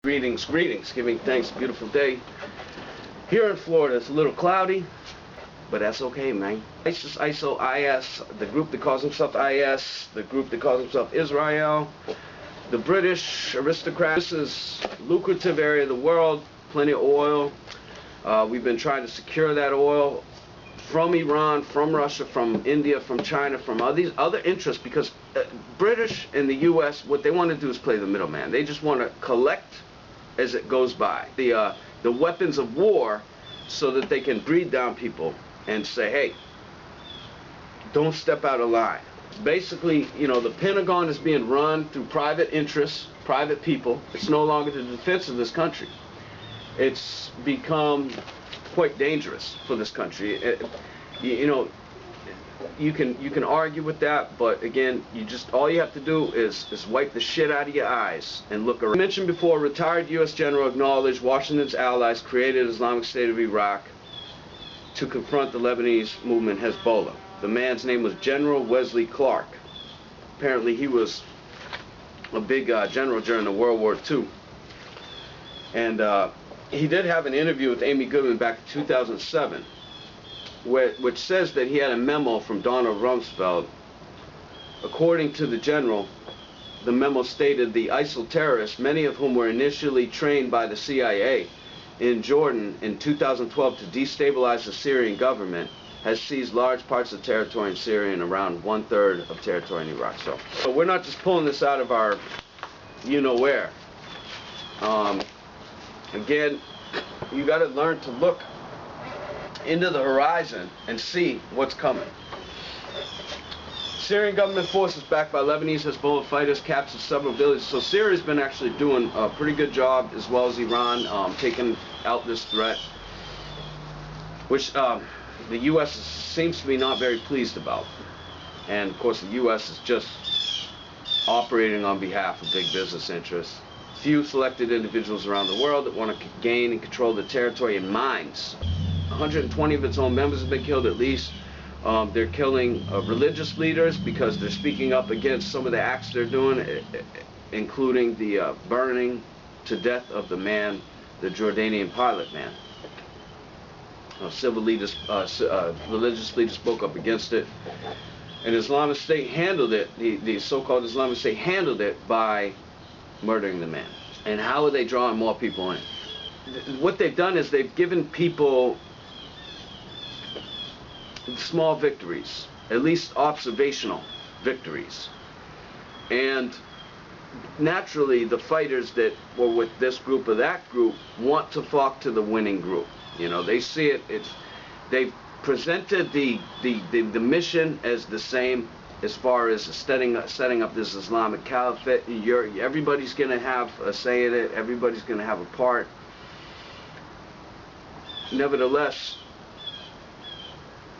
Greetings, giving thanks, beautiful day. Here in Florida, it's a little cloudy, but that's okay, man. ISIS, ISIL, IS, the group that calls himself IS, the group that calls himself Israel, the British aristocrats. This is a lucrative area of the world, plenty of oil. We've been trying to secure that oil from Iran, from Russia, from India, from China, from all these other interests, because British and the U.S., what they want to do is play the middleman. They just want to collect as it goes by the weapons of war, so that they can breed down people and say, hey, don't step out of line. Basically, you know, the Pentagon is being run through private interests, private people. It's no longer the defense of this country. It's become quite dangerous for this country. You know, you can argue with that, but again, all you have to do is wipe the shit out of your eyes and look around. I mentioned before, retired U.S. general acknowledged Washington's allies created Islamic State of Iraq to confront the Lebanese movement Hezbollah. The man's name was General Wesley Clark. Apparently he was a big general during the World War II. And he did have an interview with Amy Goodman back in 2007, which says that he had a memo from Donald Rumsfeld. According to the general, the memo stated the ISIL terrorists, many of whom were initially trained by the CIA in Jordan in 2012 to destabilize the Syrian government, has seized large parts of territory in Syria and around 1/3 of territory in Iraq. So we're not just pulling this out of our you-know-where. Again, you got to learn to look into the horizon and see what's coming. Syrian government forces backed by Lebanese Hezbollah fighters captured several villages. So Syria's been actually doing a pretty good job, as well as Iran, taking out this threat, which the U.S. seems to be not very pleased about. And of course the U.S. is just operating on behalf of big business interests. Few selected individuals around the world that want to gain and control the territory in mines. 120 of its own members have been killed at least. They're killing religious leaders because they're speaking up against some of the acts they're doing, including the burning to death of the man, the Jordanian pilot man. Civil leaders, religious leaders spoke up against it. And Islamic State handled it, the so-called Islamic State handled it by murdering the man. And how are they drawing more people in? What they've done is they've given people small victories, at least observational victories. And naturally the fighters that were with this group or that group want to flock to the winning group. You know, they see it, they've presented the mission as the same as far as setting up this Islamic caliphate. Everybody's going to have a say in it, everybody's going to have a part. Nevertheless,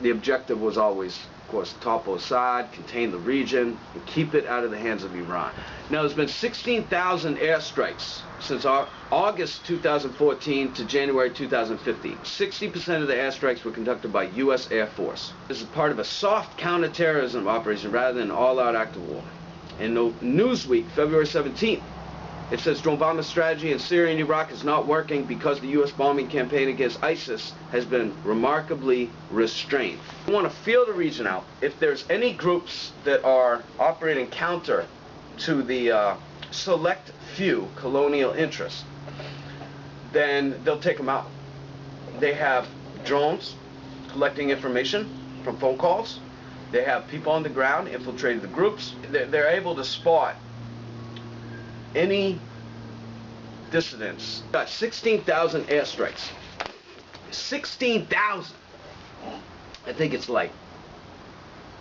the objective was always, of course, topple Assad, contain the region, and keep it out of the hands of Iran. Now, there's been 16,000 airstrikes since August 2014 to January 2015. 60% of the airstrikes were conducted by U.S. Air Force. This is part of a soft counterterrorism operation rather than an all-out act of war. In Newsweek, February 17th, it says drone bombing strategy in Syria and Iraq is not working because the U.S. bombing campaign against ISIS has been remarkably restrained. We want to feel the region out. If there's any groups that are operating counter to the select few colonial interests, then they'll take them out. They have drones collecting information from phone calls. They have people on the ground infiltrating the groups. They're able to spot any dissidents. Got 16,000 airstrikes. 16,000! I think it's like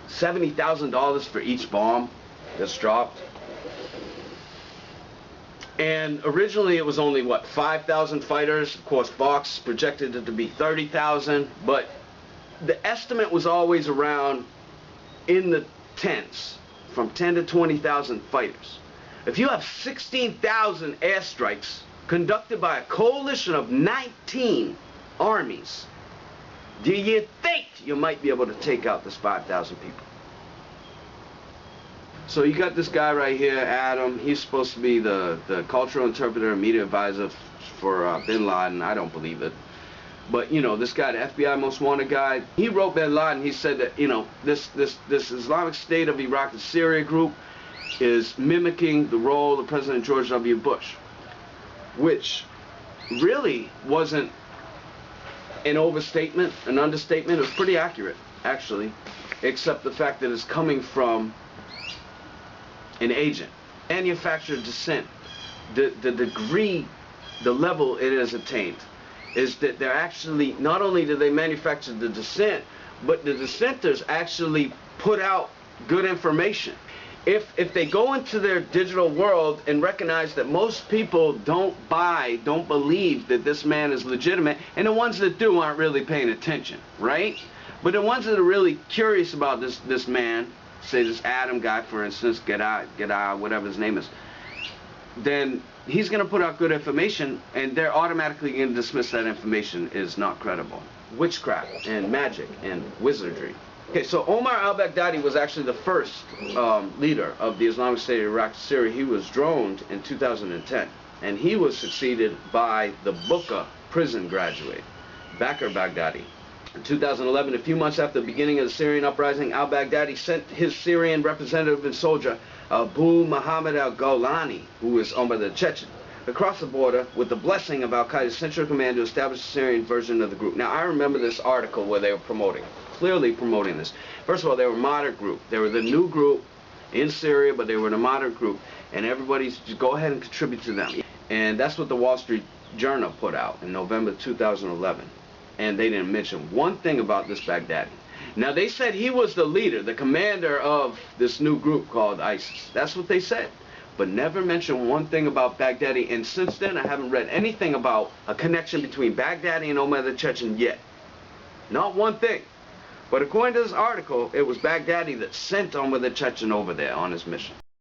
$70,000 for each bomb that's dropped. And originally it was only, what, 5,000 fighters. Of course, Box projected it to be 30,000, but the estimate was always around in the tens, from 10 to 20,000 fighters. If you have 16,000 airstrikes conducted by a coalition of 19 armies, do you think you might be able to take out this 5,000 people? So you got this guy right here, Adam. He's supposed to be the cultural interpreter and media advisor for Bin Laden. I don't believe it. But, you know, this guy, the FBI most wanted guy, he wrote Bin Laden. He said that, you know, this Islamic State of Iraq and Syria group is mimicking the role of President George W. Bush, which really wasn't an overstatement, an understatement. It was pretty accurate, actually, except the fact that it's coming from an agent. Manufactured dissent, the degree, the level it has attained, is that they're actually, not only do they manufacture the dissent, but the dissenters actually put out good information. If they go into their digital world and recognize that most people don't believe that this man is legitimate, and the ones that do aren't really paying attention, right? But the ones that are really curious about this man, say this Adam guy, for instance, get out, whatever his name is, then he's going to put out good information, and they're automatically going to dismiss that information is not credible. Witchcraft and magic and wizardry. Okay, so Omar al-Baghdadi was actually the first leader of the Islamic State of Iraq and Syria. He was droned in 2010, and he was succeeded by the Buqa prison graduate, Bashar Baghdadi. In 2011, a few months after the beginning of the Syrian uprising, al-Baghdadi sent his Syrian representative and soldier, Abu Muhammad al-Golani, who was owned by the Chechen, across the border with the blessing of al-Qaeda's Central Command to establish the Syrian version of the group. Now, I remember this article where they were clearly promoting this. First of all, they were a moderate group. They were the new group in Syria, but they were in a moderate group, and everybody's just go ahead and contribute to them. And that's what the Wall Street Journal put out in November 2011. And they didn't mention one thing about this Baghdadi. Now, they said he was the leader, the commander of this new group called ISIS. That's what they said. But never mentioned one thing about Baghdadi. And since then, I haven't read anything about a connection between Baghdadi and Omar the Chechen yet. Not one thing. But according to this article, it was Baghdadi that sent Omar the Chechen over there on his mission.